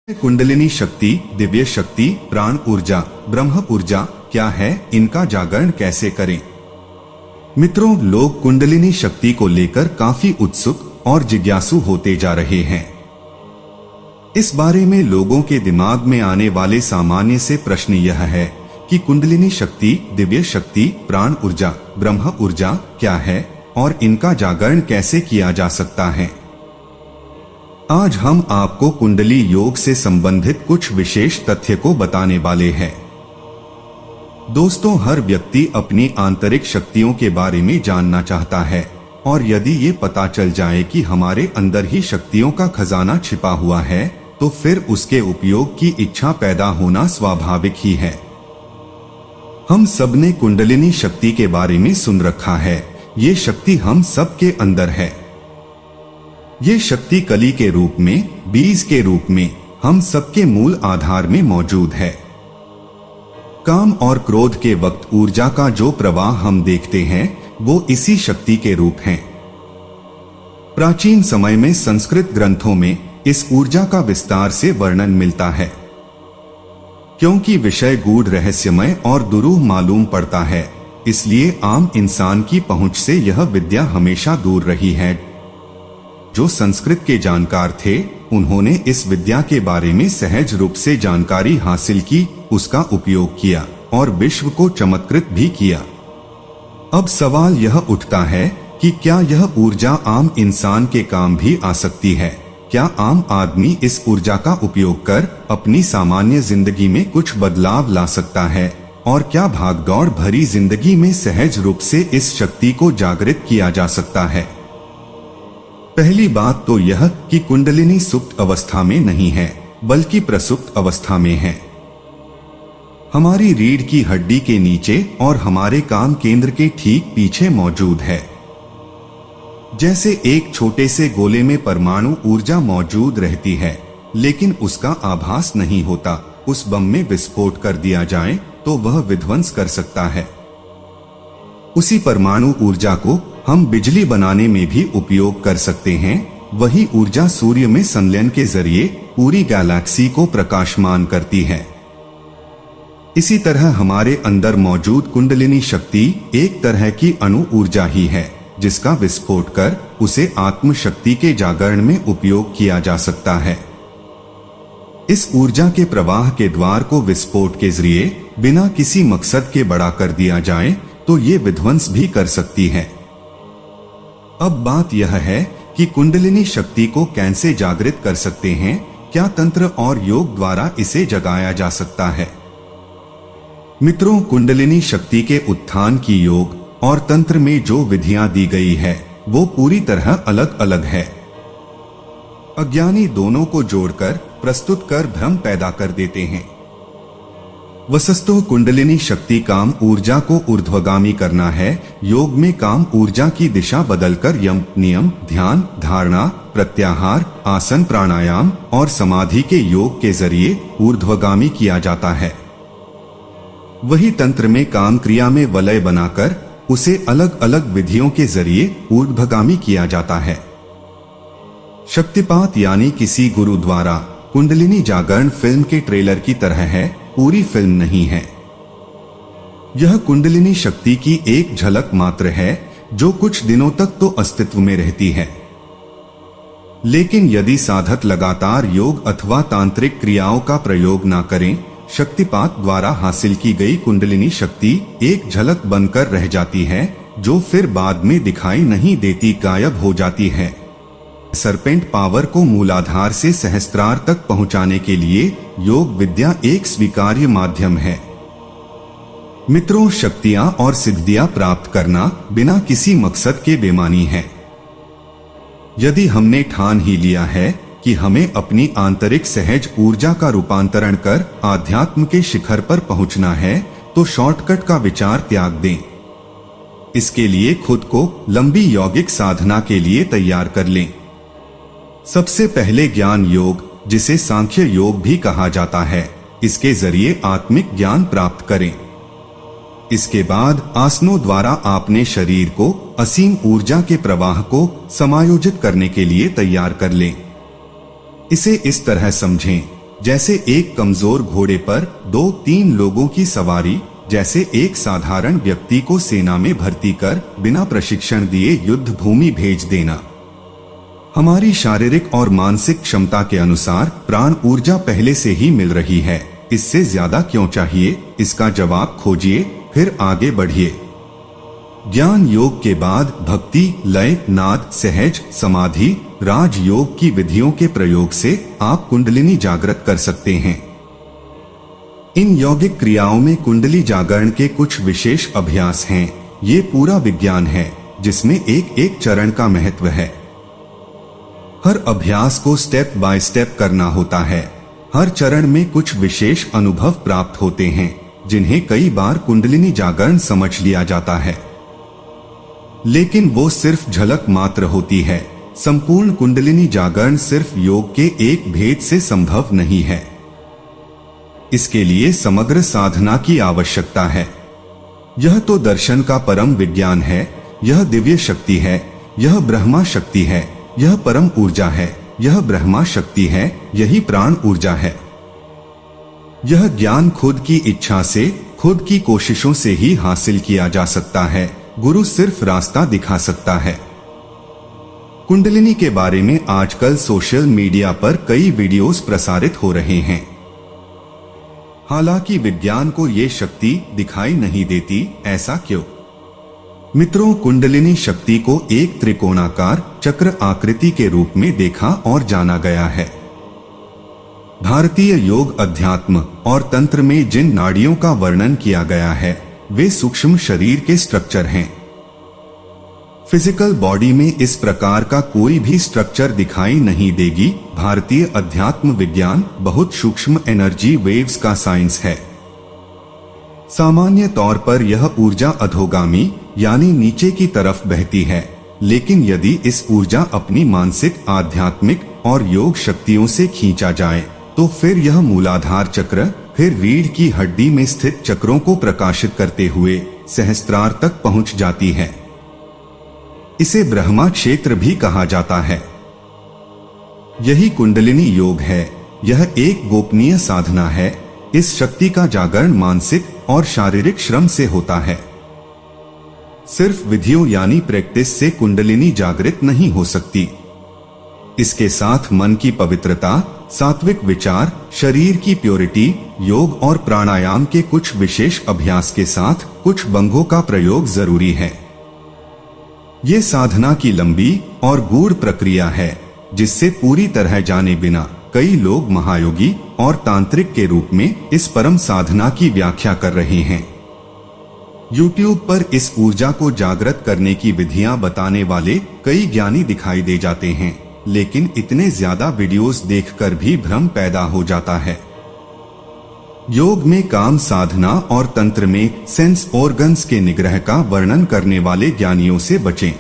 कुंडलिनी शक्ति, दिव्य शक्ति, प्राण ऊर्जा, ब्रह्म ऊर्जा क्या है, इनका जागरण कैसे करें। मित्रों, लोग कुंडलिनी शक्ति को लेकर काफी उत्सुक और जिज्ञासु होते जा रहे हैं। इस बारे में लोगों के दिमाग में आने वाले सामान्य से प्रश्न यह है कि कुंडलिनी शक्ति, दिव्य शक्ति, प्राण ऊर्जा, ब्रह्म ऊर्जा क्या है और इनका जागरण कैसे किया जा सकता है। आज हम आपको कुंडली योग से संबंधित कुछ विशेष तथ्य को बताने वाले हैं। दोस्तों, हर व्यक्ति अपनी आंतरिक शक्तियों के बारे में जानना चाहता है और यदि ये पता चल जाए कि हमारे अंदर ही शक्तियों का खजाना छिपा हुआ है तो फिर उसके उपयोग की इच्छा पैदा होना स्वाभाविक ही है। हम सबने कुंडलिनी शक्ति के बारे में सुन रखा है। ये शक्ति हम सबके अंदर है। ये शक्ति कली के रूप में, बीज के रूप में हम सबके मूल आधार में मौजूद है। काम और क्रोध के वक्त ऊर्जा का जो प्रवाह हम देखते हैं वो इसी शक्ति के रूप है। प्राचीन समय में संस्कृत ग्रंथों में इस ऊर्जा का विस्तार से वर्णन मिलता है। क्योंकि विषय गूढ़, रहस्यमय और दुरूह मालूम पड़ता है, इसलिए आम इंसान की पहुंच से यह विद्या हमेशा दूर रही है। जो संस्कृत के जानकार थे, उन्होंने इस विद्या के बारे में सहज रूप से जानकारी हासिल की, उसका उपयोग किया और विश्व को चमत्कृत भी किया। अब सवाल यह उठता है कि क्या यह ऊर्जा आम इंसान के काम भी आ सकती है। क्या आम आदमी इस ऊर्जा का उपयोग कर अपनी सामान्य जिंदगी में कुछ बदलाव ला सकता है और क्या भागदौड़ भरी जिंदगी में सहज रूप से इस शक्ति को जागृत किया जा सकता है। पहली बात तो यह कि कुंडलिनी सुप्त अवस्था में नहीं है बल्कि प्रसुप्त अवस्था में है। हमारी रीढ़ की हड्डी के नीचे और हमारे काम केंद्र के ठीक पीछे मौजूद है। जैसे एक छोटे से गोले में परमाणु ऊर्जा मौजूद रहती है लेकिन उसका आभास नहीं होता, उस बम में विस्फोट कर दिया जाए तो वह विध्वंस कर सकता है। उसी परमाणु ऊर्जा को हम बिजली बनाने में भी उपयोग कर सकते हैं। वही ऊर्जा सूर्य में संलयन के जरिए पूरी गैलेक्सी को प्रकाशमान करती है। इसी तरह हमारे अंदर मौजूद कुंडलिनी शक्ति एक तरह की अणु ऊर्जा ही है जिसका विस्फोट कर उसे आत्म शक्ति के जागरण में उपयोग किया जा सकता है। इस ऊर्जा के प्रवाह के द्वार को विस्फोट के जरिए बिना किसी मकसद के बड़ा कर दिया जाए तो ये विध्वंस भी कर सकती है। अब बात यह है कि कुंडलिनी शक्ति को कैसे जागृत कर सकते हैं। क्या तंत्र और योग द्वारा इसे जगाया जा सकता है। मित्रों, कुंडलिनी शक्ति के उत्थान की योग और तंत्र में जो विधियां दी गई है वो पूरी तरह अलग अलग है। अज्ञानी दोनों को जोड़कर प्रस्तुत कर भ्रम पैदा कर देते हैं। वस्तुतः कुंडलिनी शक्ति काम ऊर्जा को ऊर्ध्वगामी करना है। योग में काम ऊर्जा की दिशा बदलकर यम, नियम, ध्यान, धारणा, प्रत्याहार, आसन, प्राणायाम और समाधि के योग के जरिए ऊर्ध्वगामी किया जाता है। वही तंत्र में काम क्रिया में वलय बनाकर उसे अलग अलग विधियों के जरिए ऊर्ध्वगामी किया जाता है। शक्तिपात यानी किसी गुरु द्वारा कुंडलिनी जागरण फिल्म के ट्रेलर की तरह है, पूरी फिल्म नहीं है। यह कुंडलिनी शक्ति की एक झलक मात्र है जो कुछ दिनों तक तो अस्तित्व में रहती है। लेकिन यदि साधक लगातार योग अथवा तांत्रिक क्रियाओं का प्रयोग न करें, शक्तिपात द्वारा हासिल की गई कुंडलिनी शक्ति एक झलक बनकर रह जाती है जो फिर बाद में दिखाई नहीं देती, गायब हो जाती है। सरपेंट पावर को मूलाधार से सहस्त्रार तक पहुंचाने के लिए योग विद्या एक स्वीकार्य माध्यम है। मित्रों, शक्तियां और सिद्धियां प्राप्त करना बिना किसी मकसद के बेमानी है। यदि हमने ठान ही लिया है कि हमें अपनी आंतरिक सहज ऊर्जा का रूपांतरण कर आध्यात्म के शिखर पर पहुंचना है तो शॉर्टकट का विचार त्याग दें। इसके लिए खुद को लंबी यौगिक साधना के लिए तैयार कर लें। सबसे पहले ज्ञान योग, जिसे सांख्य योग भी कहा जाता है, इसके जरिए आत्मिक ज्ञान प्राप्त करें। इसके बाद आसनों द्वारा अपने शरीर को असीम ऊर्जा के प्रवाह को समायोजित करने के लिए तैयार कर लें। इसे इस तरह समझें जैसे एक कमजोर घोड़े पर 2-3 लोगों की सवारी, जैसे एक साधारण व्यक्ति को सेना में भर्ती कर बिना प्रशिक्षण दिए युद्ध भूमि भेज देना। हमारी शारीरिक और मानसिक क्षमता के अनुसार प्राण ऊर्जा पहले से ही मिल रही है, इससे ज्यादा क्यों चाहिए? इसका जवाब खोजिए, फिर आगे बढ़िए। ज्ञान योग के बाद भक्ति, लय, नाद, सहज, समाधि, राजयोग की विधियों के प्रयोग से आप कुंडलिनी जागृत कर सकते हैं। इन यौगिक क्रियाओं में कुंडली जागरण के कुछ विशेष अभ्यास हैं। ये पूरा विज्ञान है जिसमें एक एक चरण का महत्व है। हर अभ्यास को स्टेप बाय स्टेप करना होता है। हर चरण में कुछ विशेष अनुभव प्राप्त होते हैं जिन्हें कई बार कुंडलिनी जागरण समझ लिया जाता है, लेकिन वो सिर्फ झलक मात्र होती है। संपूर्ण कुंडलिनी जागरण सिर्फ योग के एक भेद से संभव नहीं है। इसके लिए समग्र साधना की आवश्यकता है। यह तो दर्शन का परम विज्ञान है, यह दिव्य शक्ति है, यह ब्रह्मा शक्ति है, यह परम ऊर्जा है, यह ब्रह्मा शक्ति है, यही प्राण ऊर्जा है। यह ज्ञान खुद की इच्छा से, खुद की कोशिशों से ही हासिल किया जा सकता है। गुरु सिर्फ रास्ता दिखा सकता है। कुंडलिनी के बारे में आजकल सोशल मीडिया पर कई वीडियोस प्रसारित हो रहे हैं। हालांकि विज्ञान को ये शक्ति दिखाई नहीं देती। ऐसा क्यों? मित्रों, कुंडलिनी शक्ति को एक त्रिकोणाकार चक्र आकृति के रूप में देखा और जाना गया है। भारतीय योग, अध्यात्म और तंत्र में जिन नाड़ियों का वर्णन किया गया है वे सूक्ष्म शरीर के स्ट्रक्चर हैं। फिजिकल बॉडी में इस प्रकार का कोई भी स्ट्रक्चर दिखाई नहीं देगी। भारतीय अध्यात्म विज्ञान बहुत सूक्ष्म एनर्जी वेव्स का साइंस है। सामान्य तौर पर यह ऊर्जा अधोगामी यानी नीचे की तरफ बहती है, लेकिन यदि इस ऊर्जा अपनी मानसिक, आध्यात्मिक और योग शक्तियों से खींचा जाए तो फिर यह मूलाधार चक्र, फिर रीढ़ की हड्डी में स्थित चक्रों को प्रकाशित करते हुए सहस्त्रार तक पहुंच जाती है। इसे ब्रह्मा क्षेत्र भी कहा जाता है। यही कुंडलिनी योग है। यह एक गोपनीय साधना है। इस शक्ति का जागरण मानसिक और शारीरिक श्रम से होता है। सिर्फ विधियों यानी प्रैक्टिस से कुंडलिनी जागृत नहीं हो सकती। इसके साथ मन की पवित्रता, सात्विक विचार, शरीर की प्योरिटी, योग और प्राणायाम के कुछ विशेष अभ्यास के साथ कुछ भंगों का प्रयोग जरूरी है। ये साधना की लंबी और गूढ़ प्रक्रिया है जिससे पूरी तरह जाने बिना कई लोग महायोगी और तांत्रिक के रूप में इस परम साधना की व्याख्या कर रहे हैं। YouTube पर इस ऊर्जा को जागृत करने की विधियां बताने वाले कई ज्ञानी दिखाई दे जाते हैं, लेकिन इतने ज्यादा वीडियोस देखकर भी भ्रम पैदा हो जाता है। योग में काम साधना और तंत्र में सेंस ऑर्गन्स के निग्रह का वर्णन करने वाले ज्ञानियों से बचें।